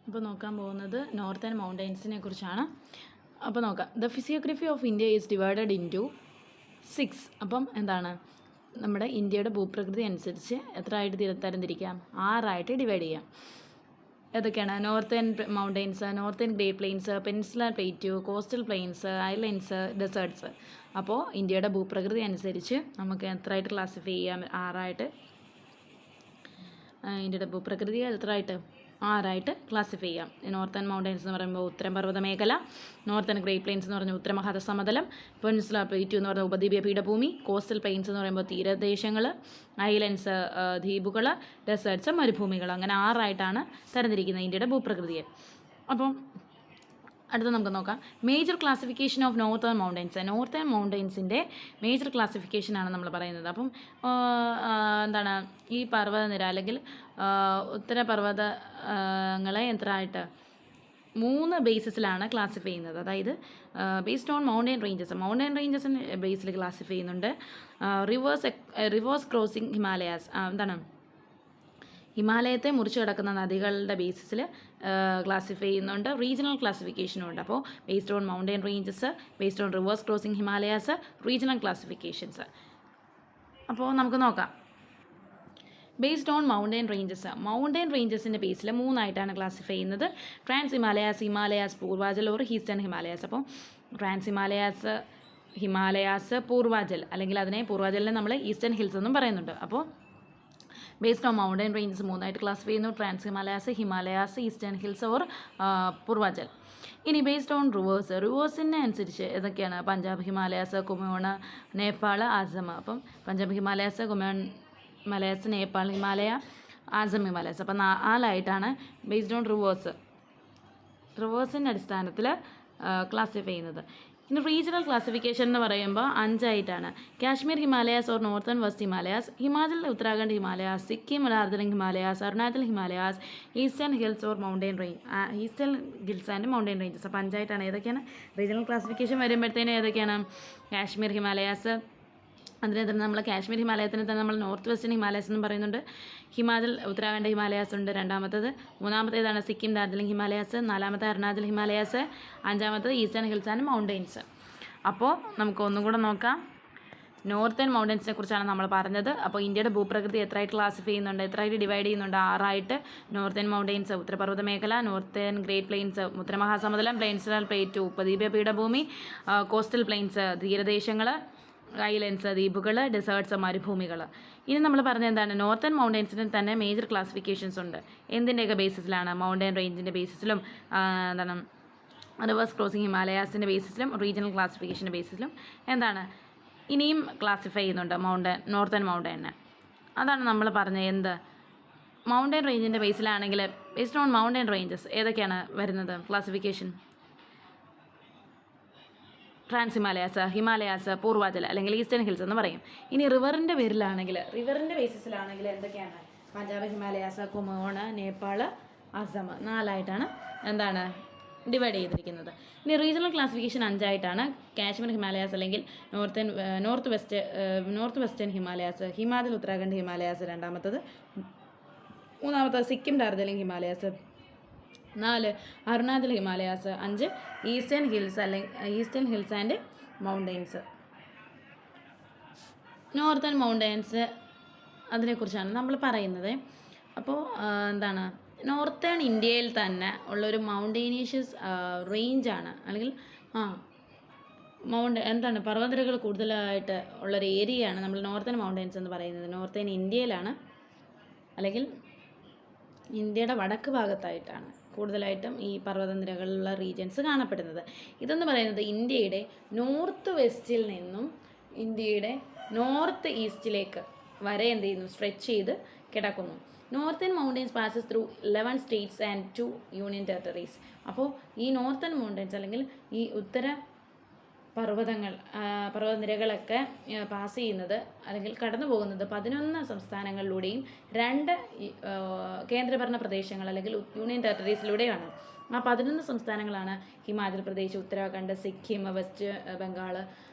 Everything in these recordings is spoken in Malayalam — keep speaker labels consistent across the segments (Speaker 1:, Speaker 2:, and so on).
Speaker 1: അപ്പോൾ നോക്കാൻ പോകുന്നത് നോർത്തേൺ മൗണ്ടെയ്ൻസിനെ കുറിച്ചാണ്. അപ്പോൾ നോക്കാം. The physiography of India is divided into 6. അപ്പം എന്താണ്, നമ്മുടെ ഇന്ത്യയുടെ ഭൂപ്രകൃതി അനുസരിച്ച് എത്ര ആയിട്ട് തരംതിരിക്കാം? 6 ആയിട്ട് ഡിവൈഡ് ചെയ്യാം. ഏതൊക്കെയാണ്? Northern mountains, northern great plains, peninsular plateau, coastal plains, islands, deserts. അപ്പോൾ ഇന്ത്യയുടെ ഭൂപ്രകൃതി അനുസരിച്ച് നമുക്ക് എത്ര ആയിട്ട് ക്ലാസിഫൈ ചെയ്യാം? 6 ആയിട്ട്. ഇന്ത്യയുടെ ഭൂപ്രകൃതി എത്ര ആയിട്ട്? 6 ആയിട്ട് ക്ലാസിഫൈ ചെയ്യാം. നോർത്തേൺ മൗണ്ടെയ്ൻസ് എന്ന് പറയുമ്പോൾ ഉത്തരം പർവ്വത മേഖല, നോർത്തേൺ ഗ്രേറ്റ് പ്ലെയിൻസ് എന്ന് പറഞ്ഞാൽ ഉത്തരമഹാസമതലം, പെനിൻസുലർ പ്ലേറ്റ്യൂ എന്ന് പറഞ്ഞാൽ ഉപദ്വീപീയ പീഠഭൂമി, കോസ്റ്റൽ പ്ലെയിൻസ് എന്ന് പറയുമ്പോൾ തീരദേശങ്ങൾ, ഐലൻഡ്സ് ദ്വീപുകൾ, ഡെസേർട്ട്സ് മരുഭൂമികൾ. അങ്ങനെ 6 ആയിട്ടാണ് തരംതിരിക്കുന്നത് ഇന്ത്യയുടെ ഭൂപ്രകൃതിയെ. അപ്പം അടുത്ത നമുക്ക് നോക്കാം. Major classification of northern mountains. Northern മൗണ്ടെയ്ൻസിൻ്റെ മേജർ ക്ലാസിഫിക്കേഷനാണ് നമ്മൾ പറയുന്നത്. അപ്പം എന്താണ്, ഈ പർവ്വതനിര അല്ലെങ്കിൽ ഉത്തരപർവ്വതങ്ങളെ എത്ര ആയിട്ട് 3 ബേസിസിലാണ് ക്ലാസിഫൈ ചെയ്യുന്നത്. അതായത് ബേസ്ഡ് ഓൺ മൗണ്ടെയിൻ റേഞ്ചസിന് ബേസിൽ ക്ലാസിഫൈ ചെയ്യുന്നുണ്ട്. റിവേഴ്സ് ക്രോസിംഗ് ഹിമാലയാസ്, എന്താണ്, ഹിമാലയത്തെ മുറിച്ച് കിടക്കുന്ന നദികളുടെ ബേസിസിൽ ക്ലാസിഫൈ ചെയ്യുന്നുണ്ട്. റീജിയണൽ ക്ലാസിഫിക്കേഷനും ഉണ്ട്. അപ്പോൾ based on mountain ranges, based on rivers crossing Himalayas, regional classifications. അപ്പോൾ നമുക്ക് നോക്കാം. ബേസ്ഡ് ഓൺ മൗണ്ടെയിൻ റേഞ്ചസിൻ്റെ ബേസിൽ 3 ആയിട്ടാണ് ക്ലാസിഫൈ ചെയ്യുന്നത്. Trans Himalayas, Purvachal or eastern Himalayas. അപ്പോൾ ട്രാൻസ് ഹിമാലയാസ്, പൂർവാചൽ, അല്ലെങ്കിൽ അതിനെ പൂർവാചലിനെ നമ്മൾ ഈസ്റ്റേൺ ഹിൽസ് എന്നും പറയുന്നുണ്ട്. അപ്പോൾ ബേസ്ഡ് ഓൺ മൗണ്ടെയിൻ റേഞ്ചസ് 3 ആയിട്ട് ക്ലാസിഫൈ ചെയ്യുന്നു. Trans Himalayas, eastern hills or Purvachal. ഇനി ബേസ്ഡ് ഓൺ റിവേഴ്സിനെ അനുസരിച്ച് ഏതൊക്കെയാണ്? പഞ്ചാബ് ഹിമാലയാസ്, കുമേൺ, നേപ്പാൾ, ആസം. അപ്പം പഞ്ചാബ് ഹിമാലയാസ്, കുമേൺ ഹിമാലയാസ്, നേപ്പാൾ ഹിമാലയ, ആസം ഹിമാലയാസ്. അപ്പം 4 ആയിട്ടാണ് ബേസ്ഡ് ഓൺ റിവേഴ്സിൻ്റെ അടിസ്ഥാനത്തിൽ ക്ലാസിഫൈ ചെയ്യുന്നത്. ഇനി റീജിയണൽ ക്ലാസിഫിക്കേഷൻ എന്ന് പറയുമ്പോൾ 5 ആയിട്ടാണ്. Kashmir Himalayas or northern west Himalayas, Himachal Uttarakhand Himalayas, Sikkim Darjeeling Himalayas, Arunachal Himalayas, eastern hills or eastern hills and mountain ranges. അപ്പോൾ 5 ആയിട്ടാണ്. ഏതൊക്കെയാണ് റീജിയണൽ ക്ലാസിഫിക്കേഷൻ വരുമ്പോഴത്തേനും? ഏതൊക്കെയാണ്? കാശ്മീർ ഹിമാലയാസ്, അതിനെ തന്നെ നമ്മൾ കാശ്മീർ ഹിമാലയത്തിന് തന്നെ നമ്മൾ നോർത്ത് വെസ്റ്റേൺ ഹിമാലയാസ് എന്നും പറയുന്നുണ്ട്. ഹിമാചൽ ഉത്തരാഖണ്ഡ് ഹിമാലയാസ് ഉണ്ട് രണ്ടാമത്തത്. മൂന്നാമത്തേതാണ് സിക്കിം ഡാർജിലിംഗ് ഹിമാലയാസ്. 4മത്തെ അരുണാചൽ ഹിമാലയാസ്. 5മത്തത് ഈസ്റ്റേൺ ഹിൽസ് ആൻഡ് മൗണ്ടെയിൻസ്. അപ്പോൾ നമുക്ക് ഒന്നും കൂടെ നോക്കാം. നോർത്തേൺ മൗണ്ടെയിൻസിനെ കുറിച്ചാണ് നമ്മൾ പറഞ്ഞത്. അപ്പോൾ ഇന്ത്യയുടെ ഭൂപ്രകൃതി എത്രയായിട്ട് ക്ലാസിഫൈ ചെയ്യുന്നുണ്ട്, എത്രയായിട്ട് ഡിവൈഡ് ചെയ്യുന്നുണ്ട്? 6 ആയിട്ട്. നോർത്തേൺ മൗണ്ടെയിൻസ് ഉത്തരപർവ്വത മേഖല, നോർത്തേൺ ഗ്രേറ്റ് പ്ലെയിൻസ് ഉത്തരമഹാസമതലം, പെനിൻസുലർ പ്ലേറ്റ്യൂ ഉപദ്വീപീയ പീഠഭൂമി, കോസ്റ്റൽ പ്ലെയിൻസ് തീരദേശങ്ങൾ, ഐലൻഡ്സ് ദ്വീപുകൾ, ഡെസേർട്ട്സ് മരുഭൂമികൾ. ഇനി നമ്മൾ പറഞ്ഞത് എന്താണ്? നോർത്തേൺ മൗണ്ടെയിൻസിന് തന്നെ മേജർ ക്ലാസിഫിക്കേഷൻസ് ഉണ്ട്. എന്തിൻ്റെയൊക്കെ ബേസിസിലാണ്? മൗണ്ടെയിൻ റേഞ്ചിൻ്റെ ബേസിസിലും, എന്താണ്, റിവേഴ്സ് ക്രോസിംഗ് ഹിമാലയാസിൻ്റെ ബേസിസിലും, റീജിയണൽ ക്ലാസിഫിക്കേഷൻ്റെ ബേസിസിലും എന്താണ് ഇനിയും ക്ലാസിഫൈ ചെയ്യുന്നുണ്ട് നോർത്തേൺ മൗണ്ടെയിനെ. അതാണ് നമ്മൾ പറഞ്ഞത്. എന്ത്? മൗണ്ടെയിൻ റേഞ്ചിൻ്റെ ബേസിലാണെങ്കിൽ ബേസ്ഡ് ഓൺ മൗണ്ടെയിൻ റേഞ്ചസ് ഏതൊക്കെയാണ് വരുന്നത് ക്ലാസിഫിക്കേഷൻ? ട്രാൻസ് ഹിമാലയാസ്, പൂർവാചൽ അല്ലെങ്കിൽ ഈസ്റ്റേൺ ഹിൽസ് എന്ന് പറയും. ഇനി റിവറിൻ്റെ ബേസിസിലാണെങ്കിൽ എന്തൊക്കെയാണ്? പഞ്ചാബ് ഹിമാലയാസ്, കുമേൺ, നേപ്പാൾ, അസം. 4 ആയിട്ടാണ് എന്താണ് ഡിവൈഡ് ചെയ്തിരിക്കുന്നത്. ഇനി റീജിയണൽ ക്ലാസിഫിക്കേഷൻ 5 ആയിട്ടാണ്. കാശ്മീർ ഹിമാലയാസ് അല്ലെങ്കിൽ north western Himalayas, Himachal Uttarakhand Himalayas രണ്ടാമത്തത്. മൂന്നാമത്തത് Sikkim Darjeeling Himalayas. 4 Arunachal Himalayas. 5 eastern hills and mountains. Northern mountains അതിനെക്കുറിച്ചാണ് നമ്മൾ പറയുന്നത്. അപ്പോൾ എന്താണ്, നോർത്തേൺ ഇന്ത്യയിൽ തന്നെ ഉള്ളൊരു മൗണ്ടെയ്നീഷ്യസ് റേഞ്ചാണ്, അല്ലെങ്കിൽ എന്താണ് പർവ്വതനിരകൾ കൂടുതലായിട്ട് ഉള്ളൊരു ഏരിയയാണ് നമ്മൾ നോർത്തേൺ മൗണ്ടെയിൻസ് എന്ന് പറയുന്നത്. നോർത്തേൺ ഇന്ത്യയിലാണ്, അല്ലെങ്കിൽ ഇന്ത്യയുടെ വടക്ക് ഭാഗത്തായിട്ടാണ് കൂടുതലായിട്ടും ഈ പർവ്വതനിരകളുള്ള റീജിയൻസ് കാണപ്പെടുന്നത്. ഇതെന്ന് പറയുന്നത് ഇന്ത്യയുടെ നോർത്ത് വെസ്റ്റിൽ നിന്നും ഇന്ത്യയുടെ നോർത്ത് ഈസ്റ്റിലേക്ക് വരെ എന്ത് ചെയ്യുന്നു? സ്ട്രെച്ച് ചെയ്ത് കിടക്കുന്നു. Northern mountains passes through 11 States and 2 union territories. അപ്പോൾ ഈ നോർത്തേൺ മൗണ്ടെയിൻസ് അല്ലെങ്കിൽ ഈ പർവ്വതനിരകളൊക്കെ പാസ് ചെയ്യുന്നത് അല്ലെങ്കിൽ കടന്നു പോകുന്നത് 11 സംസ്ഥാനങ്ങളിലൂടെയും 2 കേന്ദ്രഭരണ പ്രദേശങ്ങൾ അല്ലെങ്കിൽ യൂണിയൻ ടെറിട്ടറീസിലൂടെയാണ്. ആ 11 സംസ്ഥാനങ്ങളാണ് ഹിമാചൽ പ്രദേശ്, ഉത്തരാഖണ്ഡ്, സിക്കിം, വെസ്റ്റ് ബംഗാൾ,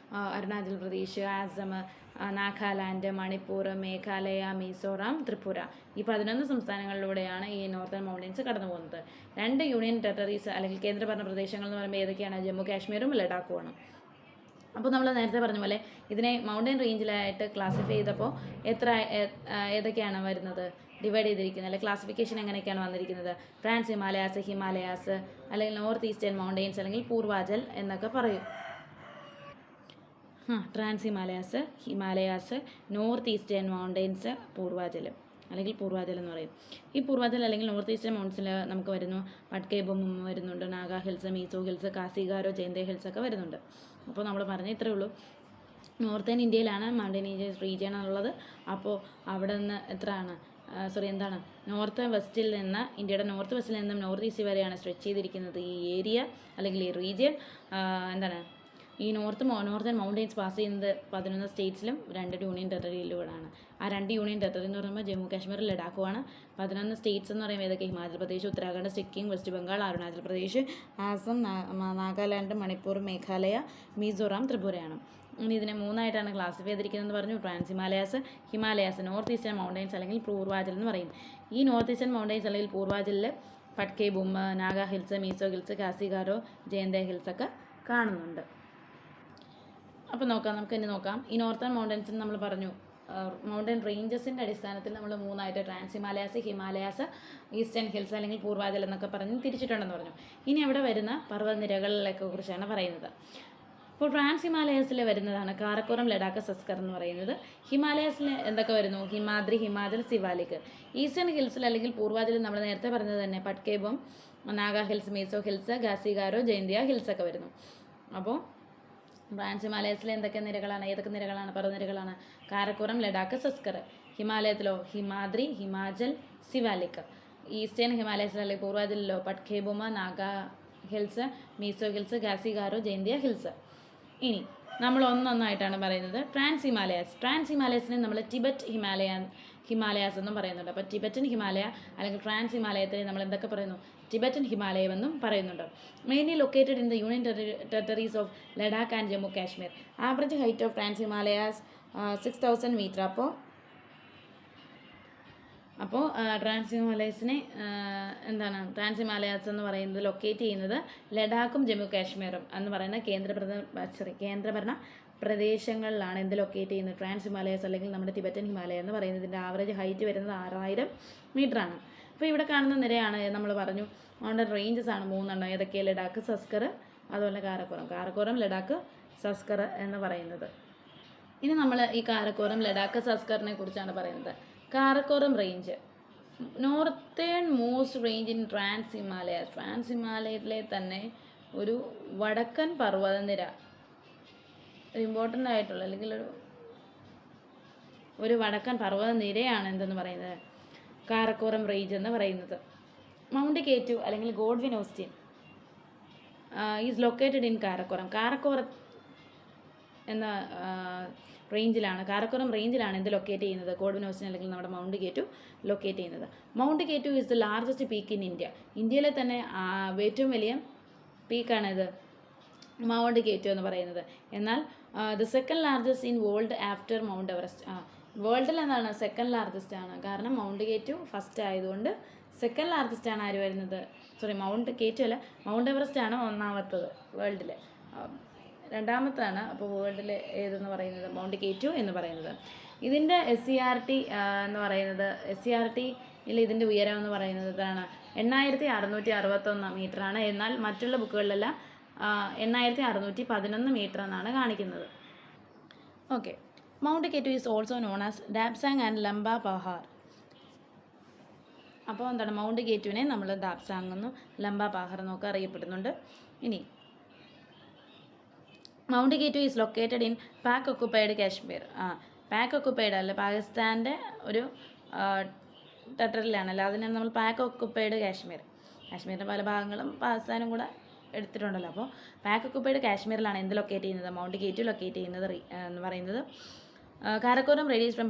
Speaker 1: അരുണാചൽ പ്രദേശ്, ആസം, നാഗാലാൻഡ്, മണിപ്പൂർ, മേഘാലയ, മിസോറാം, ത്രിപുര. ഈ 11 സംസ്ഥാനങ്ങളിലൂടെയാണ് ഈ നോർത്തേൺ മൗണ്ടൻസ് കടന്നു പോകുന്നത്. 2 യൂണിയൻ ടെറിട്ടറീസ് അല്ലെങ്കിൽ കേന്ദ്രഭരണ പ്രദേശങ്ങൾ എന്ന് പറയുമ്പോൾ ഏതൊക്കെയാണ്? ജമ്മു കാശ്മീരും ലഡാക്കുമാണ്. അപ്പോൾ നമ്മൾ നേരത്തെ പറഞ്ഞ പോലെ ഇതിനെ മൗണ്ടൻ റേഞ്ചിലായിട്ട് ക്ലാസിഫൈ ചെയ്തപ്പോൾ ഏതൊക്കെയാണ് വരുന്നത്? ഡിവൈഡ് ചെയ്തിരിക്കുന്നത് അല്ലെങ്കിൽ ക്ലാസിഫിക്കേഷൻ എങ്ങനെയൊക്കെയാണ് വന്നിരിക്കുന്നത്? ട്രാൻസ് ഹിമാലയാസ്, ഹിമാലയാസ്, അല്ലെങ്കിൽ നോർത്ത് ഈസ്റ്റേൺ മൗണ്ടെയ്ൻസ് അല്ലെങ്കിൽ പൂർവാചൽ എന്നൊക്കെ പറയും. Trans Himalayas, north eastern mountains, Purvachal അല്ലെങ്കിൽ പൂർവാചൽ എന്ന് പറയും. ഈ പൂർവാചൽ അല്ലെങ്കിൽ നോർത്ത് ഈസ്റ്റേൺ മൗണ്ടൻസിൽ നമുക്ക് വരുന്നു പട്കേബും വരുന്നുണ്ട്, Naga hills, meso hills, കാസിഗാരോ, ജയന്തേ hills ഒക്കെ വരുന്നുണ്ട്. അപ്പോൾ നമ്മൾ പറഞ്ഞ ഇത്രയേ ഉള്ളൂ. നോർത്തേൺ ഇന്ത്യയിലാണ് മൗണ്ടനീഷ്യസ് റീജിയൻ ഉള്ളത്. അപ്പോൾ അവിടെ നിന്ന് എന്താണ് നോർത്ത് വെസ്റ്റിൽ നിന്ന്, ഇന്ത്യയുടെ നോർത്ത് വെസ്റ്റിൽ നിന്നും നോർത്ത് ഈസ്റ്റ് വരെയാണ് സ്ട്രെച്ച് ചെയ്തിരിക്കുന്നത് ഈ ഏരിയ അല്ലെങ്കിൽ ഈ റീജിയൻ. ഈ നോർത്തേൺ മൗണ്ടെയ്ൻസ് പാസ് ചെയ്യുന്നത് 11 സ്റ്റേറ്റ്സിലും 2 യൂണിയൻ ടെറിട്ടറിയിലൂടെയാണ്. ആ 2 യൂണിയൻ ടെറിട്ടറി എന്ന് പറയുമ്പോൾ ജമ്മു കാശ്മീർ, ലഡാക്കുമാണ്. 11 സ്റ്റേറ്റ്സ് എന്ന് പറയുമ്പോൾ ഏതൊക്കെ? ഹിമാചൽ പ്രദേശ്, ഉത്തരാഖണ്ഡ്, സിക്കിം, വെസ്റ്റ് ബംഗാൾ, അരുണാചൽ പ്രദേശ്, ആസം, നാഗാലാൻഡ്, മണിപ്പൂർ, മേഘാലയ, മിസോറാം, ത്രിപുരയാണ്. ഇനി ഇതിനെ 3ആയിട്ടാണ് ക്ലാസിഫൈ ചെയ്തിരിക്കുന്നതെന്ന് പറഞ്ഞു. Trans Himalayas, north eastern mountains അല്ലെങ്കിൽ പൂർവാചൽ എന്ന് പറയും. ഈ നോർത്ത് ഈസ്റ്റേൺ മൗണ്ടെയ്ൻസ് അല്ലെങ്കിൽ പൂർവാചലിൽ പട്കേബും, Naga hills, meso hills, കാസിഗാരോ, ജയന്തേ hills ഒക്കെ കാണുന്നുണ്ട്. അപ്പോൾ നമുക്ക് ഇനി നോക്കാം. ഈ നോർത്തേൺ മൗണ്ടൻസിന് നമ്മൾ പറഞ്ഞു മൗണ്ടൻ റേഞ്ചസിൻ്റെ അടിസ്ഥാനത്തിൽ നമ്മൾ 3ആയിട്ട് ട്രാൻസ് ഹിമാലയാസ്, ഈസ്റ്റേൺ ഹിൽസ് അല്ലെങ്കിൽ പൂർവാചൽ എന്നൊക്കെ പറഞ്ഞ് തിരിച്ചിട്ടുണ്ടെന്ന് പറഞ്ഞു. ഇനി അവിടെ വരുന്ന പർവ്വതനിരകളിലൊക്കെ കുറിച്ചാണ് പറയുന്നത്. അപ്പോൾ ട്രാൻസ് ഹിമാലയസിൽ വരുന്നതാണ് കാരക്കോറം, ലഡാക്ക്, സസ്കർ എന്ന് പറയുന്നത്. ഹിമാലയസിൽ എന്തൊക്കെ വരുന്നു? ഹിമാദ്രി, ഹിമാചൽ, സിവാലിക്. ഈസ്റ്റേൺ ഹിൽസിൽ അല്ലെങ്കിൽ പൂർവാചലിൽ നമ്മൾ നേരത്തെ പറഞ്ഞത് തന്നെ പട്കേബും, Naga hills, meso hills, ഗാസിഗാരോ, Jaintia hills ഒക്കെ വരുന്നു. അപ്പോൾ ട്രാൻസ് ഹിമാലയസിലെ ഏതൊക്കെ നിരകളാണ്? പർവ്വതനിരകളാണ് കാരക്കോറം, ലഡാക്ക്, സസ്കർ. ഹിമാലയത്തിലോ ഹിമാദ്രി, ഹിമാചൽ, സിവാലിക്. ഈസ്റ്റേൺ ഹിമാലയസിൽ അല്ലെങ്കിൽ പൂർവാചലിലോ പട്കേബും, Naga hills, meso hills, ഗാസിഗാരോ, Jaintia hills. ഇനി നമ്മൾ ഒന്നൊന്നായിട്ടാണ് പറയുന്നത്. ട്രാൻസ് ഹിമാലയസിനെ നമ്മൾ ടിബറ്റ് ഹിമാലയാസ് എന്നും പറയുന്നുണ്ട്. അപ്പോൾ ടിബറ്റൻ ഹിമാലയ അല്ലെങ്കിൽ ട്രാൻസ് ഹിമാലയത്തിനെ നമ്മൾ എന്തൊക്കെ പറയുന്നു? ടിബറ്റൻ ഹിമാലയം എന്നും പറയുന്നുണ്ട്. Mainly located in the union territories of Ladakh and Jammu Kashmir. Average height of trans Himalayas 6000 metre. അപ്പോൾ ട്രാൻസ് ഹിമാലയസിനെ ട്രാൻസ് ഹിമാലയാസ് എന്ന് പറയുന്നത് ലൊക്കേറ്റ് ചെയ്യുന്നത് ലഡാക്കും ജമ്മു കാശ്മീറും എന്ന് പറയുന്ന കേന്ദ്രഭരണ പ്രദേശങ്ങളിലാണ് എന്ത് ലൊക്കേറ്റ് ചെയ്യുന്നത്? ട്രാൻസ് ഹിമാലയാസ് അല്ലെങ്കിൽ നമ്മുടെ ടിബറ്റൻ ഹിമാലയ എന്ന് പറയുന്നതിൻ്റെ ആവറേജ് ഹൈറ്റ് വരുന്നത് 6000 മീറ്ററാണ്. അപ്പോൾ ഇവിടെ കാണുന്ന നിരയാണ് നമ്മൾ പറഞ്ഞു മൗണ്ടൻ റേഞ്ചസ് ആണ് 3 ഏതൊക്കെ? ലഡാക്ക്, സസ്കർ, അതുപോലെ കാരക്കോറം, ലഡാക്ക്, സസ്കർ എന്ന് പറയുന്നത്. ഇനി നമ്മൾ ഈ കാരക്കോറം, ലഡാക്ക്, സസ്കറിനെ കുറിച്ചാണ് പറയുന്നത്. Karakoram range northern most range in trans ഹിമാലയത്തിലെ തന്നെ ഒരു വടക്കൻ പർവ്വതനിര, ഒരു ഇമ്പോർട്ടൻ്റ് ആയിട്ടുള്ള അല്ലെങ്കിൽ ഒരു വടക്കൻ പർവ്വതനിരയാണ് എന്തെന്ന് പറയുന്നത്? കാരക്കോറം റേഞ്ച് എന്ന് പറയുന്നത്. മൗണ്ട് കേറ്റു അല്ലെങ്കിൽ Godwin Austin is located in Karakoram എന്ന കാരക്കോറം റേഞ്ചിലാണ് എന്ത് ലൊക്കേറ്റ് ചെയ്യുന്നത്? ഗോഡ്വിൻ ഓസ്റ്റിൻ അല്ലെങ്കിൽ നമ്മുടെ മൗണ്ട് കേറ്റു ലൊക്കേറ്റ് ചെയ്യുന്നത്. Mount K two is the largest peak in India. ഇന്ത്യയിലെ തന്നെ ഏറ്റവും വലിയ പീക്കാണിത് മൗണ്ട് കേറ്റു എന്ന് പറയുന്നത്. എന്നാൽ the second largest in world after mount Everest. വേൾഡിൽ എന്താണ്? സെക്കൻഡ് ലാർജസ്റ്റ് ആണ്. കാരണം മൗണ്ട് കേറ്റു ഫസ്റ്റ് ആയതുകൊണ്ട് സെക്കൻഡ് ലാർജസ്റ്റ് ആണ് ആര് വരുന്നത്? മൗണ്ട് കേറ്റു അല്ല, മൗണ്ട് എവറസ്റ്റ് ആണ് ഒന്നാമത്തത് വേൾഡിൽ, രണ്ടാമത്താണ്. അപ്പോൾ വേൾഡിൽ ഏതെന്ന് പറയുന്നത്? മൗണ്ട് കേറ്റു എന്ന് പറയുന്നത്. ഇതിൻ്റെ SCRT എന്ന് പറയുന്നത്, SCRTയിൽ ഇതിൻ്റെ ഉയരം എന്ന് പറയുന്നത് 8661 മീറ്ററാണ്. എന്നാൽ മറ്റുള്ള ബുക്കുകളിലെല്ലാം 8611 മീറ്റർ എന്നാണ് കാണിക്കുന്നത്. Okay. Mount K two is also known as Dapsang and Lamba Pahar. അപ്പോൾ മൗണ്ട് കേറ്റുവിനെ നമ്മൾ ദാബ്സാങ് എന്നും ലംബ പഹാർ എന്നൊക്കെ അറിയപ്പെടുന്നുണ്ട്. ഇനി mount K two is located in Pak occupied Kashmir. Pak occupied അല്ല, പാകിസ്ഥാൻ്റെ ഒരു ടെറിട്ടറിയിലാണല്ലോ, അതിനാണ് നമ്മൾ പാക് ഒക്കുപ്പൈഡ് കാശ്മീരിൻ്റെ പല ഭാഗങ്ങളും പാകിസ്ഥാനും കൂടെ എടുത്തിട്ടുണ്ടല്ലോ. അപ്പോൾ പാക് ഒക്കുപ്പൈഡ് കാശ്മീരിലാണ് എന്ത് ലൊക്കേറ്റ് ചെയ്യുന്നത്? മൗണ്ട് കേറ്റു ലൊക്കേറ്റ് ചെയ്യുന്നത് എന്ന് പറയുന്നത്. കാരക്കോറം റേഡിയേറ്റ്സ് ഫ്രം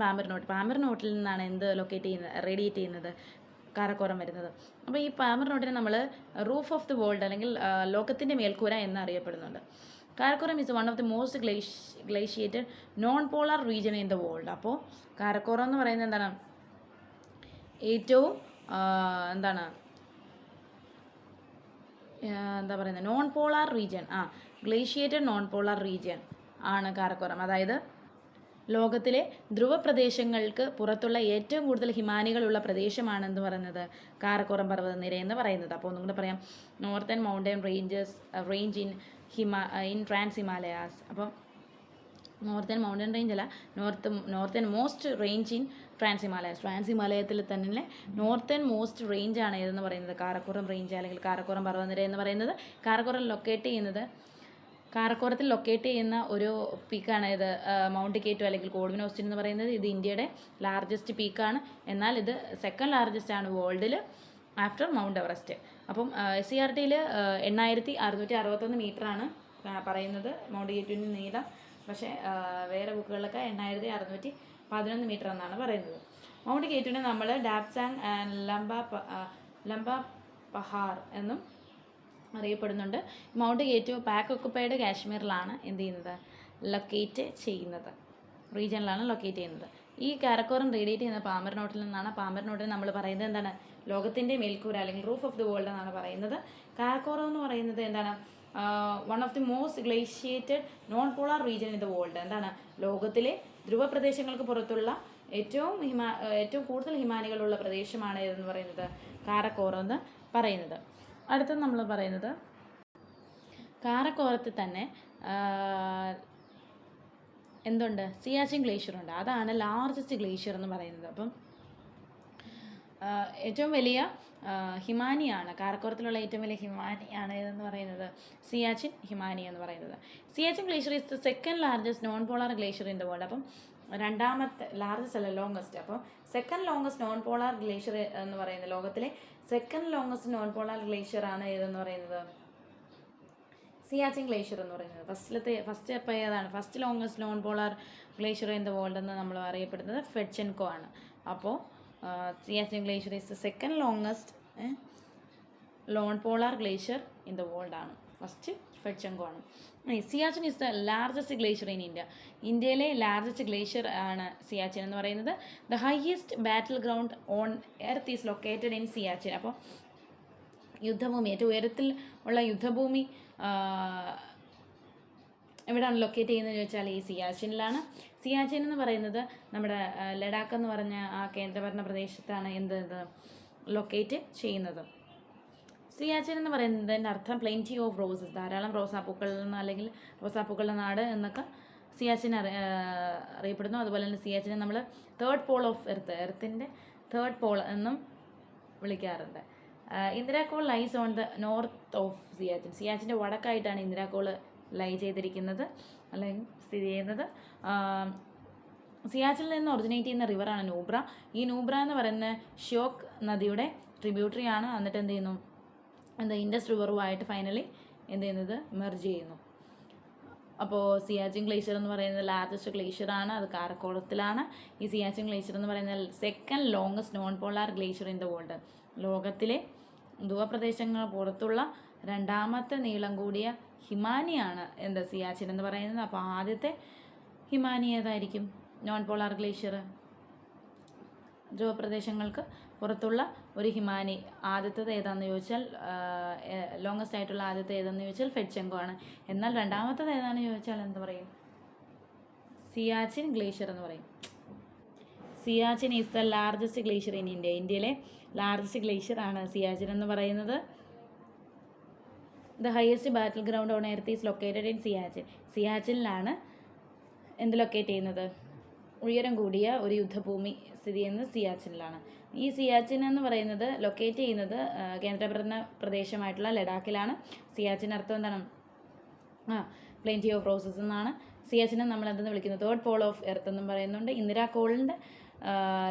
Speaker 1: പാമ്പർ നോട്ടിൽ നിന്നാണ് എന്ത് റേഡിയേറ്റ് ചെയ്യുന്നത്? കാരക്കോറം വരുന്നത്. അപ്പോൾ ഈ പാമ്പർ നോട്ടിനെ നമ്മൾ റൂഫ് ഓഫ് ദി വേൾഡ് അല്ലെങ്കിൽ ലോകത്തിൻ്റെ മേൽക്കൂര എന്ന് അറിയപ്പെടുന്നുണ്ട്. Karakoram is one of the most glaciated non polar region in the world. അപ്പോൾ കാരക്കോറം എന്ന് പറയുന്നത് എന്താണ്, ഏറ്റവും എന്താണ് എന്താ പറയുന്നത്, non polar region, glaciated non polar region ആണ് കാരക്കോറം. അതായത് ലോകത്തിലെ ധ്രുവപ്രദേശങ്ങൾക്ക് പുറത്തുള്ള ഏറ്റവും കൂടുതൽ ഹിമാനികളുള്ള പ്രദേശമാണെന്ന് പറയുന്നത് കാരക്കോറം പർവ്വതനിര എന്ന് പറയുന്നത്. അപ്പോൾ ഒന്നും കൂടെ പറയാം, northern mountain range in trans Himalayas. അപ്പം നോർത്തേൺ മൗണ്ടൻ റേഞ്ച് അല്ല, northern most range in trans Himalayas. Trans ഹിമാലയത്തിൽ തന്നെ നോർത്തേൺ മോസ്റ്റ് റേഞ്ച് ആണ് ഏതെന്ന് പറയുന്നത് കാരക്കോറം റേഞ്ച് അല്ലെങ്കിൽ കാരക്കോറം പർവ്വതനിര എന്ന് പറയുന്നത്. കാരക്കോറത്തിൽ ലൊക്കേറ്റ് ചെയ്യുന്ന ഒരു പീക്കാണ് ഇത് മൗണ്ട് കെ2 അല്ലെങ്കിൽ കോഡ്വിൻ ഓസ്റ്റിൻ എന്ന് പറയുന്നത്. ഇത് ഇന്ത്യയുടെ ലാർജസ്റ്റ് പീക്കാണ്, എന്നാൽ ഇത് സെക്കൻഡ് ലാർജസ്റ്റ് ആണ് വേൾഡിൽ ആഫ്റ്റർ മൗണ്ട് എവറസ്റ്റ്. അപ്പം SCERT-യിൽ 8661 മീറ്ററാണ് പറയുന്നത് മൗണ്ട് കെ2വിൻ്റെ നീളം. പക്ഷേ വേറെ ബുക്കുകളിലൊക്കെ 8611 മീറ്റർ എന്നാണ് പറയുന്നത്. മൗണ്ട് കെ2വിനെ നമ്മൾ ഡാപ്സാങ് ആൻഡ് ലംബ പഹാർ എന്നും അറിയപ്പെടുന്നുണ്ട്. മൗണ്ട് കെ2 പാക് ഒക്കുപ്പൈഡ് കാശ്മീരിലാണ് എന്ത് ചെയ്യുന്നത്, ലൊക്കേറ്റ് ചെയ്യുന്നത്, റീജിയനിലാണ് ലൊക്കേറ്റ് ചെയ്യുന്നത്. ഈ കാരക്കോറം റേഡിയേറ്റ് ചെയ്യുന്ന പാമർ നോട്ടിൽ നിന്നാണ്. പാമർ നോട്ടിൽ നമ്മൾ പറയുന്നത് എന്താണ്, ലോകത്തിൻ്റെ മേൽക്കൂര അല്ലെങ്കിൽ റൂഫ് ഓഫ് ദി വേൾഡ് എന്നാണ് പറയുന്നത്. കാരക്കോറം എന്ന് പറയുന്നത് എന്താണ്, one of the most glaciated non polar region in the world. എന്താണ്, ലോകത്തിലെ ധ്രുവപ്രദേശങ്ങൾക്ക് പുറത്തുള്ള ഏറ്റവും കൂടുതൽ ഹിമാനികളുള്ള പ്രദേശമാണ് എന്ന് പറയുന്നത് കാരക്കോറം എന്ന് പറയുന്നത്. അടുത്തത് നമ്മൾ പറയുന്നത് കാരക്കോറത്തിൽ തന്നെ എന്തുണ്ട്, സിയാച്ചിൻ ഗ്ലേഷ്യർ ഉണ്ട്. അതാണ് ലാർജസ്റ്റ് ഗ്ലേഷ്യർ എന്ന് പറയുന്നത്. അപ്പം ഏറ്റവും വലിയ ഹിമാനിയാണ്, കാരക്കോറത്തിലുള്ള ഏറ്റവും വലിയ ഹിമാനിയാണ് എന്ന് പറയുന്നത് സിയാച്ചിൻ ഹിമാനി എന്ന് പറയുന്നത്. Siachen glacier is the second largest non polar glacier in the world. അപ്പം രണ്ടാമത്തെ ലാർജസ്റ്റ് അല്ല, ലോങ്ങസ്റ്റ്. അപ്പോൾ second longest non polar glacier എന്ന് പറയുന്നത്, ലോകത്തിലെ second longest non polar glacier ആണ് ഏതെന്ന് പറയുന്നത് സിയാച്ചിൻ ഗ്ലേഷ്യർ എന്ന് പറയുന്നത്. ഫസ്റ്റ് അപ്പോൾ ഏതാണ്, first longest non polar glacier in the world എന്ന് നമ്മൾ അറിയപ്പെടുന്നത് ഫെഡ്ചെൻകോ ആണ്. അപ്പോൾ Siachen glacier is the second longest non polar glacier in the world ആണ്. ഫസ്റ്റ് ഫെഡ്ചെൻകോ ആണ്. Siachen is the largest glacier in India. ഇന്ത്യയിലെ ലാർജസ്റ്റ് ഗ്ലേഷ്യർ ആണ് സിയാച്ചിൻ എന്ന് പറയുന്നത്. The highest battle ground on earth is located in Siachen. അപ്പോൾ യുദ്ധഭൂമി, ഏറ്റവും ഉയരത്തിൽ ഉള്ള യുദ്ധഭൂമി എവിടെയാണ് ലൊക്കേറ്റ് ചെയ്യുന്നത് ചോദിച്ചാൽ ഈ സിയാച്ചിനിലാണ്. സിയാച്ചിൻ എന്ന് പറയുന്നത് നമ്മുടെ ലഡാക്ക് എന്ന് പറഞ്ഞ ആ കേന്ദ്രഭരണ പ്രദേശത്താണ് എന്ത് ലൊക്കേറ്റ് ചെയ്യുന്നത്. സിയാച്ചിൻ എന്ന് പറയുന്നതിൻ്റെ അർത്ഥം പ്ലെൻറ്റി ഓഫ് റോസസ്, ധാരാളം റോസാപ്പൂക്കളിൽ നിന്ന് അല്ലെങ്കിൽ റോസാപ്പൂക്കളുടെ നാട് എന്നൊക്കെ സിയാച്ചിൻ അറിയപ്പെടുന്നു. അതുപോലെ തന്നെ സിയാച്ചിനെ നമ്മൾ തേർഡ് പോൾ ഓഫ് എർത്തിൻ്റെ തേർഡ് പോൾ എന്നും വിളിക്കാറുണ്ട്. Indira Col lies on the north of Siachen. സിയാച്ചിൻ്റെ വടക്കായിട്ടാണ് ഇന്ദിരാകോൾ ലൈ ചെയ്തിരിക്കുന്നത് അല്ലെങ്കിൽ സ്ഥിതി ചെയ്യുന്നത്. സിയാച്ചിനിൽ നിന്ന് ഒറിജിനേറ്റ് ചെയ്യുന്ന റിവറാണ് നൂബ്ര. ഈ നൂബ്ര എന്ന് പറയുന്ന ഷ്യോക്ക് നദിയുടെ ട്രിബ്യൂട്ടറി ആണ്. എന്നിട്ട് എന്ത് ചെയ്യുന്നു, ഇൻഡസ് റിവറുമായിട്ട് ഫൈനലി എന്ത് ചെയ്യുന്നത്, മെർജ് ചെയ്യുന്നു. അപ്പോൾ സിയാച്ചിൻ ഗ്ലേഷ്യർ എന്ന് പറയുന്നത് ലാർജസ്റ്റ് ഗ്ലേഷ്യർ ആണ്, അത് കാരക്കോറത്തിലാണ്. ഈ സിയാച്ചിൻ ഗ്ലേഷ്യർ എന്ന് പറയുന്നത് second longest non polar glacier in the world. ലോകത്തിലെ ധ്രുവപ്രദേശങ്ങൾ പുറത്തുള്ള രണ്ടാമത്തെ നീളം കൂടിയ ഹിമാനിയാണ് സിയാച്ചിൻ എന്ന് പറയുന്നത്. അപ്പോൾ ആദ്യത്തെ ഹിമാനി ഏതായിരിക്കും, നോൺ പോളാർ ഗ്ലേഷ്യർ, ധ്രുവപ്രദേശങ്ങൾക്ക് പുറത്തുള്ള ഒരു ഹിമാനി. ആദ്യത്തേത് ഏതാണെന്ന് ചോദിച്ചാൽ ലോങ്ങസ്റ്റ് ആയിട്ടുള്ള ആദ്യത്തെ ഏതാണെന്ന് ചോദിച്ചാൽ ഫെഡ്ചെൻകോ ആണ്. എന്നാൽ രണ്ടാമത്തേത് ഏതാണെന്ന് ചോദിച്ചാൽ എന്ത് പറയും, സിയാച്ചിൻ ഗ്ലേഷ്യർ എന്ന് പറയും. Siachen is the largest glacier in India. ഇന്ത്യയിലെ ലാർജസ്റ്റ് ഗ്ലേഷ്യർ ആണ് സിയാച്ചിൻ എന്ന് പറയുന്നത്. The highest battle ground on earth is located in Siachen. സിയാച്ചിനിലാണ് എന്ത് ലൊക്കേറ്റ് ചെയ്യുന്നത്, ഉയരം കൂടിയ ഒരു യുദ്ധഭൂമി സ്ഥിതി ചെയ്യുന്നത് സിയാച്ചിനിലാണ്. ഈ സിയാച്ചിൻ എന്ന് പറയുന്നത് ലൊക്കേറ്റ് ചെയ്യുന്നത് കേന്ദ്രഭരണ പ്രദേശമായിട്ടുള്ള ലഡാക്കിലാണ്. സിയാച്ചിൻ അർത്ഥം എന്താണ്, പ്ലെൻറ്റി ഓഫ് റോസസ് എന്നാണ്. സിയാച്ചിനെ നമ്മൾ എന്തെന്ന് വിളിക്കുന്നത്, തേർഡ് പോൾ ഓഫ് എർത്ത് എന്നും പറയുന്നുണ്ട്. ഇന്ദിരാകോൾ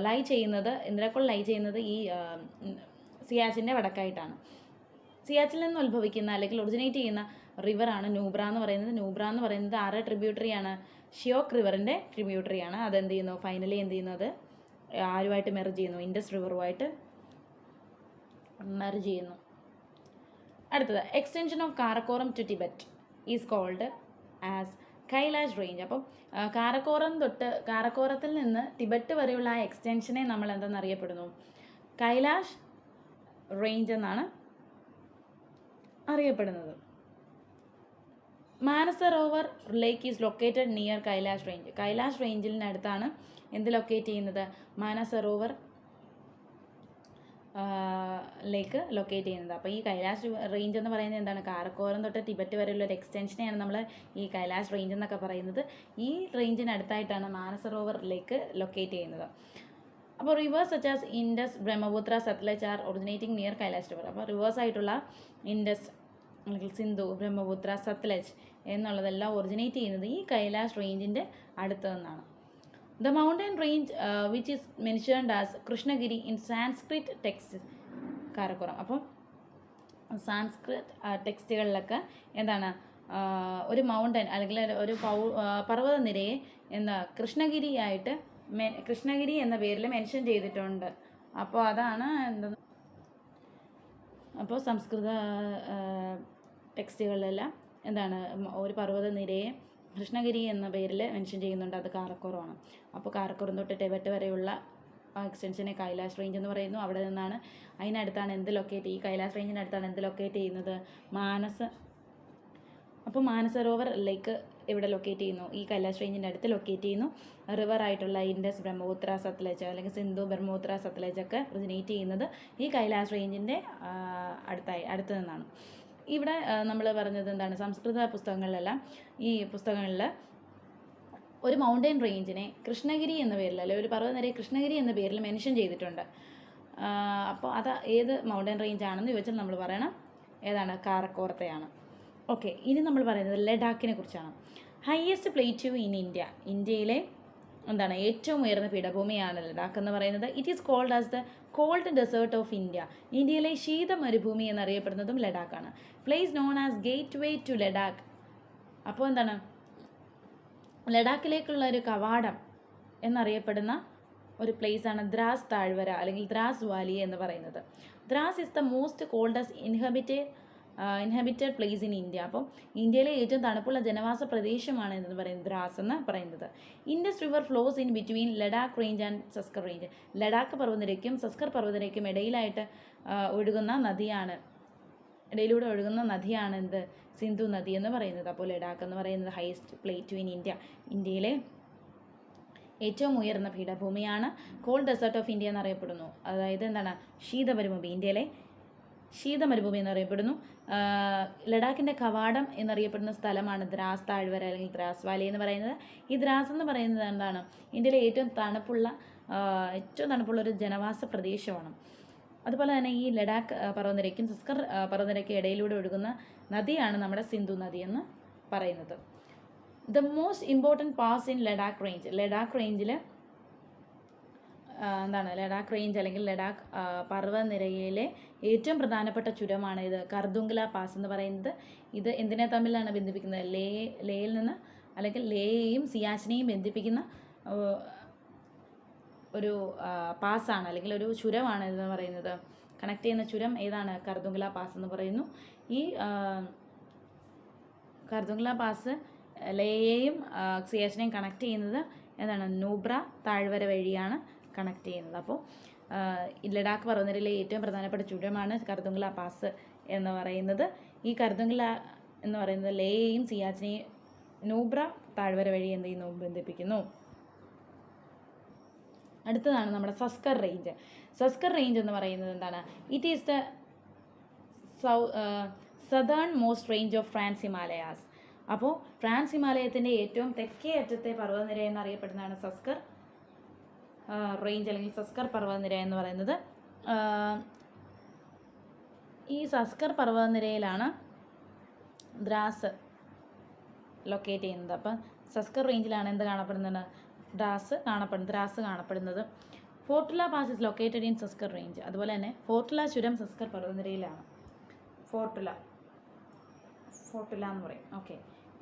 Speaker 1: ലൈ ചെയ്യുന്നത് ഈ സിയാച്ചിൻ്റെ വടക്കായിട്ടാണ്. സിയാച്ചിൽ നിന്ന് ഉത്ഭവിക്കുന്ന അല്ലെങ്കിൽ ഒറിജിനേറ്റ് ചെയ്യുന്ന റിവറാണ് നൂബ്ര എന്ന് പറയുന്നത്. നൂബ്ര എന്ന് പറയുന്നത് ആരുടെ ട്രിബ്യൂട്ടറിയാണ്, ഷ്യോക്ക് റിവറിൻ്റെ ട്രിബ്യൂട്ടറിയാണ്. അതെന്ത് ചെയ്യുന്നു, ഫൈനലി എന്ത് ചെയ്യുന്നത്, ആരുമായിട്ട് മെർജ് ചെയ്യുന്നു, ഇൻഡസ് റിവറുമായിട്ട് മെർജ് ചെയ്യുന്നു. അടുത്തത് extension of Karakoram to Tibet is called as Kailash range. അപ്പം കാരക്കോറത്തിൽ നിന്ന് ടിബറ്റ് വരെയുള്ള ആ എക്സ്റ്റൻഷനെ നമ്മൾ എന്തെന്ന് അറിയപ്പെടുന്നു? കൈലാഷ് റേഞ്ച് എന്നാണ് അറിയപ്പെടുന്നത്. Manasarovar lake is located near Kailash range. Kailash റേഞ്ചിനടുത്താണ് എന്ത് ലൊക്കേറ്റ് ചെയ്യുന്നത്? മാനസറോവർ ലേക്ക് ലൊക്കേറ്റ് ചെയ്യുന്നത്. അപ്പോൾ ഈ കൈലാഷ് റേഞ്ച് എന്ന് പറയുന്നത് എന്താണ്? കാരക്കോറം തൊട്ട് ടിബറ്റ് വരെയുള്ള ഒരു എക്സ്റ്റൻഷനെയാണ് നമ്മൾ ഈ കൈലാഷ് റേഞ്ച് എന്നൊക്കെ പറയുന്നത്. ഈ റേഞ്ചിനടുത്തായിട്ടാണ് മാനസറോവർ ലേക്ക് ലൊക്കേറ്റ് ചെയ്യുന്നത്. അപ്പോൾ rivers such as Indus, Brahmaputra, Sutlej are originating near Kailash river. അപ്പോൾ റിവേഴ്സ് ആയിട്ടുള്ള ഇൻഡസ് അല്ലെങ്കിൽ സിന്ധു, ബ്രഹ്മപുത്ര, സത്ലജ് എന്നുള്ളതെല്ലാം ഒറിജിനേറ്റ് ചെയ്യുന്നത് ഈ കൈലാഷ് റേഞ്ചിൻ്റെ അടുത്ത് നിന്നാണ്. The mountain range which is mentioned as Krishnagiri in Sanskrit text Karakoram. അപ്പം സാൻസ്ക്രിറ്റ് ടെക്സ്റ്റുകളിലൊക്കെ എന്താണ് ഒരു മൗണ്ടൻ അല്ലെങ്കിൽ ഒരു പർവ്വതനിരയെ എന്താ കൃഷ്ണഗിരി എന്ന പേരിൽ മെൻഷൻ ചെയ്തിട്ടുണ്ട്. അപ്പോൾ അതാണ് എന്താ, അപ്പോൾ സംസ്കൃത ടെക്സ്റ്റുകളിലെല്ലാം എന്താണ് ഒരു പർവ്വതനിരയെ കൃഷ്ണഗിരി എന്ന പേരിൽ മെൻഷൻ ചെയ്യുന്നുണ്ട്. അത് കാരക്കോറമാണ്. അപ്പോൾ കാരക്കോറം തൊട്ട് ടിബറ്റ് വരെയുള്ള എക്സ്റ്റൻഷനെ കൈലാഷ് റേഞ്ച് എന്ന് പറയുന്നു. അവിടെ നിന്നാണ് അതിനടുത്താണ് എന്ത് ലൊക്കേറ്റ്, ഈ കൈലാഷ് റേഞ്ചിനടുത്താണ് എന്ത് ലൊക്കേറ്റ് ചെയ്യുന്നത്? അപ്പോൾ മാനസരോവർ ലേക്ക് ഇവിടെ ലൊക്കേറ്റ് ചെയ്യുന്നു, ഈ കൈലാഷ് റേഞ്ചിൻ്റെ അടുത്ത് ലൊക്കേറ്റ് ചെയ്യുന്നു. റിവർ ആയിട്ടുള്ള ഇൻഡസ്, ബ്രഹ്മപുത്ര, സത്ലജ് അല്ലെങ്കിൽ സിന്ധു, ബ്രഹ്മപുത്ര, സത്ലജ് ഒക്കെ ഒറിജിനേറ്റ് ചെയ്യുന്നത് ഈ കൈലാഷ് റേഞ്ചിൻ്റെ അടുത്ത് നിന്നാണ്. ഇവിടെ നമ്മൾ പറഞ്ഞത് എന്താണ്? സംസ്കൃത പുസ്തകങ്ങളിലെല്ലാം ഈ പുസ്തകങ്ങളിൽ ഒരു മൗണ്ടൻ റേഞ്ചിനെ കൃഷ്ണഗിരി എന്ന പേരിൽ, അല്ലെങ്കിൽ ഒരു പർവ്വതനിരയെ കൃഷ്ണഗിരി എന്ന പേരിൽ മെൻഷൻ ചെയ്തിട്ടുണ്ട്. അപ്പോൾ അത് ഏത് മൗണ്ടൻ റേഞ്ച് ആണെന്ന് ചോദിച്ചാൽ നമ്മൾ പറയണം ഏതാണ്? കാരക്കോറത്തെയാണ്. ഓക്കെ, ഇനി നമ്മൾ പറയുന്നത് ലഡാക്കിനെ കുറിച്ചാണ്. Highest plateau in India. ഇന്ത്യയിലെ എന്താണ് ഏറ്റവും ഉയർന്ന പീഠഭൂമിയാണ് ലഡാക്ക് എന്ന് പറയുന്നത്. It is called as the cold desert of India. ഇന്ത്യയിലെ ശീത മരുഭൂമി എന്നറിയപ്പെടുന്നതും ലഡാക്കാണ്. Place known as gateway to Ladakh. അപ്പോൾ എന്താണ്? ലഡാക്കിലേക്കുള്ള ഒരു കവാടം എന്നറിയപ്പെടുന്ന ഒരു പ്ലേസാണ് ദ്രാസ് താഴ്വര അല്ലെങ്കിൽ ദ്രാസ് വാലി എന്ന് പറയുന്നത്. Drass is the most coldest inhabited place in India. അപ്പം ഇന്ത്യയിലെ ഏറ്റവും തണുപ്പുള്ള ജനവാസ പ്രദേശമാണ് എന്ന് പറയുന്നത് ദ്രാസ് എന്ന് പറയുന്നത്. Indus river flows in between Ladakh range and Zanskar range. Ladakh പർവ്വതനിരയ്ക്കും സസ്കർ പർവ്വതനിരയ്ക്കും ഇടയിലൂടെ ഒഴുകുന്ന നദിയാണ് എന്ത്? സിന്ധു നദി എന്ന് പറയുന്നത്. അപ്പോൾ ലഡാക്ക് എന്ന് പറയുന്നത് ഹയസ്റ്റ് പ്ലേറ്റ്യൂ ഇൻ ഇന്ത്യ, ഇന്ത്യയിലെ ഏറ്റവും ഉയർന്ന പീഠഭൂമിയാണ്. കോൾഡ് ഡെസേർട്ട് ഓഫ് ഇന്ത്യ എന്നറിയപ്പെടുന്നു. അതായത് എന്താണ്? ശീതമരുഭൂമി, ഇന്ത്യയിലെ ശീതമരുഭൂമി എന്നറിയപ്പെടുന്നു. ലഡാക്കിൻ്റെ കവാടം എന്നറിയപ്പെടുന്ന സ്ഥലമാണ് ദ്രാസ് താഴ്വര അല്ലെങ്കിൽ ദ്രാസ് വാലി എന്ന് പറയുന്നത്. ഈ ദ്രാസ് എന്ന് പറയുന്നത് എന്താണ്? ഇന്ത്യയിലെ ഏറ്റവും തണുപ്പുള്ള ഒരു ജനവാസ പ്രദേശമാണ്. അതുപോലെ തന്നെ ഈ ലഡാക്ക് പർവ്വതനിരയ്ക്കും സസ്കർ പർവ്വതനിരയ്ക്കും ഇടയിലൂടെ ഒഴുകുന്ന നദിയാണ് നമ്മുടെ സിന്ധു നദി എന്ന് പറയുന്നത്. The most important pass in Ladakh range. Ladakh റേഞ്ചിൽ ലഡാക്ക് റേഞ്ച് അല്ലെങ്കിൽ ലഡാക്ക് പർവ്വതനിരയിലെ ഏറ്റവും പ്രധാനപ്പെട്ട ചുരമാണ് ഇത് കർദുംഗ്ല പാസ് എന്ന് പറയുന്നത്. ഇത് എന്തിനെ തമ്മിലാണ് ബന്ധിപ്പിക്കുന്നത്? ലേയിൽ നിന്ന് അല്ലെങ്കിൽ ലേയെയും സിയാച്ചിനെയും ബന്ധിപ്പിക്കുന്ന ഒരു പാസ്സാണ് അല്ലെങ്കിൽ ഒരു ചുരമാണ് ഇതെന്ന് പറയുന്നത്. കണക്ട് ചെയ്യുന്ന ചുരം ഏതാണ്? കർദുംഗ്ല പാസ് എന്ന് പറയുന്നു. ഈ കർദുംഗ്ല പാസ് ലേയെയും സിയാച്ചിനെയും കണക്ട് ചെയ്യുന്നത് എന്താണ്? നൂബ്ര താഴ്വര വഴിയാണ് കണക്ട് ചെയ്യുന്നത്. അപ്പോൾ ലഡാക്ക് പർവ്വതനിരയിലെ ഏറ്റവും പ്രധാനപ്പെട്ട ചുരമാണ് കർദുംഗ്ല പാസ് എന്ന് പറയുന്നത്. ഈ കർദുംഗ്ല എന്ന് പറയുന്നത് ലേയെയും സിയാച്ചിനെയും നൂബ്ര താഴ്വര വഴി എന്ത് ചെയ്യുന്നു? ബന്ധിപ്പിക്കുന്നു. അടുത്തതാണ് നമ്മുടെ സസ്കർ റേഞ്ച്. സസ്കർ റേഞ്ച് എന്ന് പറയുന്നത് എന്താണ്? It is the southernmost range of trans Himalayas. അപ്പോൾ ട്രാൻസ് ഹിമാലയത്തിൻ്റെ ഏറ്റവും തെക്കേ അറ്റത്തെ പർവ്വതനിര എന്നറിയപ്പെടുന്നതാണ് സസ്കർ റേഞ്ച് അല്ലെങ്കിൽ സസ്കർ പർവ്വതനിര എന്ന് പറയുന്നത്. ഈ സസ്കർ പർവ്വതനിരയിലാണ് ദ്രാസ് ലൊക്കേറ്റ് ചെയ്യുന്നത്. അപ്പം സസ്കർ റേഞ്ചിലാണ് എന്ത് കാണപ്പെടുന്നത്? ദ്രാസ് കാണപ്പെടുന്നത്. ഫോർട്ടുല pass is located in Zanskar range. അതുപോലെ തന്നെ ഫോർട്ടുല ചുരം സസ്കർ പർവ്വതനിരയിലാണ്. ഫോർട്ടുല എന്ന് പറയും. ഓക്കെ,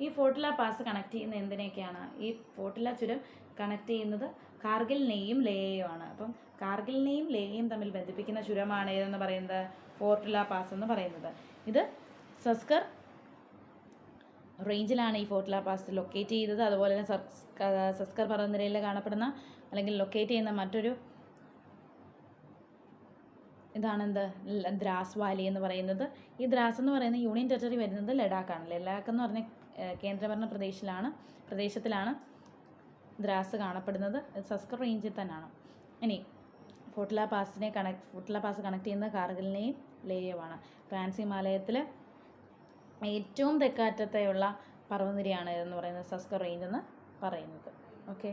Speaker 1: ഈ ഫോർട്ടുല പാസ് കണക്ട് ചെയ്യുന്ന എന്തിനൊക്കെയാണ്? ഈ ഫോർട്ടുല ചുരം കണക്ട് ചെയ്യുന്നത് കാർഗിലിനെയും ലേയെയുമാണ്. അപ്പം കാർഗിലിനെയും ലേയെയും തമ്മിൽ ബന്ധിപ്പിക്കുന്ന ചുരമാണ് ഏതെന്ന് പറയുന്നത്? ഫോർട്ടുല പാസ് എന്ന് പറയുന്നത്. ഇത് സസ്കർ റേഞ്ചിലാണ് ഈ ഫോർട്ട്ല പാസ് ലൊക്കേറ്റ് ചെയ്തത്. അതുപോലെ തന്നെ സസ്കർ പർവ്വതനിരയിൽ കാണപ്പെടുന്ന അല്ലെങ്കിൽ ലൊക്കേറ്റ് ചെയ്യുന്ന മറ്റൊരു ഇതാണെന്ത് ദ്രാസ് വാലി എന്ന് പറയുന്നത്. ഈ ദ്രാസ് എന്ന് പറയുന്ന യൂണിയൻ ടെറിട്ടറി വരുന്നത് ലഡാക്കാണ്. ലഡാക്ക് എന്ന് പറഞ്ഞ കേന്ദ്രഭരണ പ്രദേശത്തിലാണ് ദ്രാസ് കാണപ്പെടുന്നത്. സസ്കർ റേഞ്ചിൽ തന്നെയാണ്. ഇനി ഫോർട്ട്ല പാസ് കണക്ട് ചെയ്യുന്നത് കാർഗിലിനെയും ലേയുമാണ്. ട്രാൻസ് ഹിമാലയത്തിൽ ഏറ്റവും തെക്കറ്റത്തെയുള്ള പർവ്വതനിരയാണ് ഇതെന്ന് പറയുന്നത് സസ്കർ റേഞ്ച് എന്ന് പറയുന്നത്. ഓക്കെ.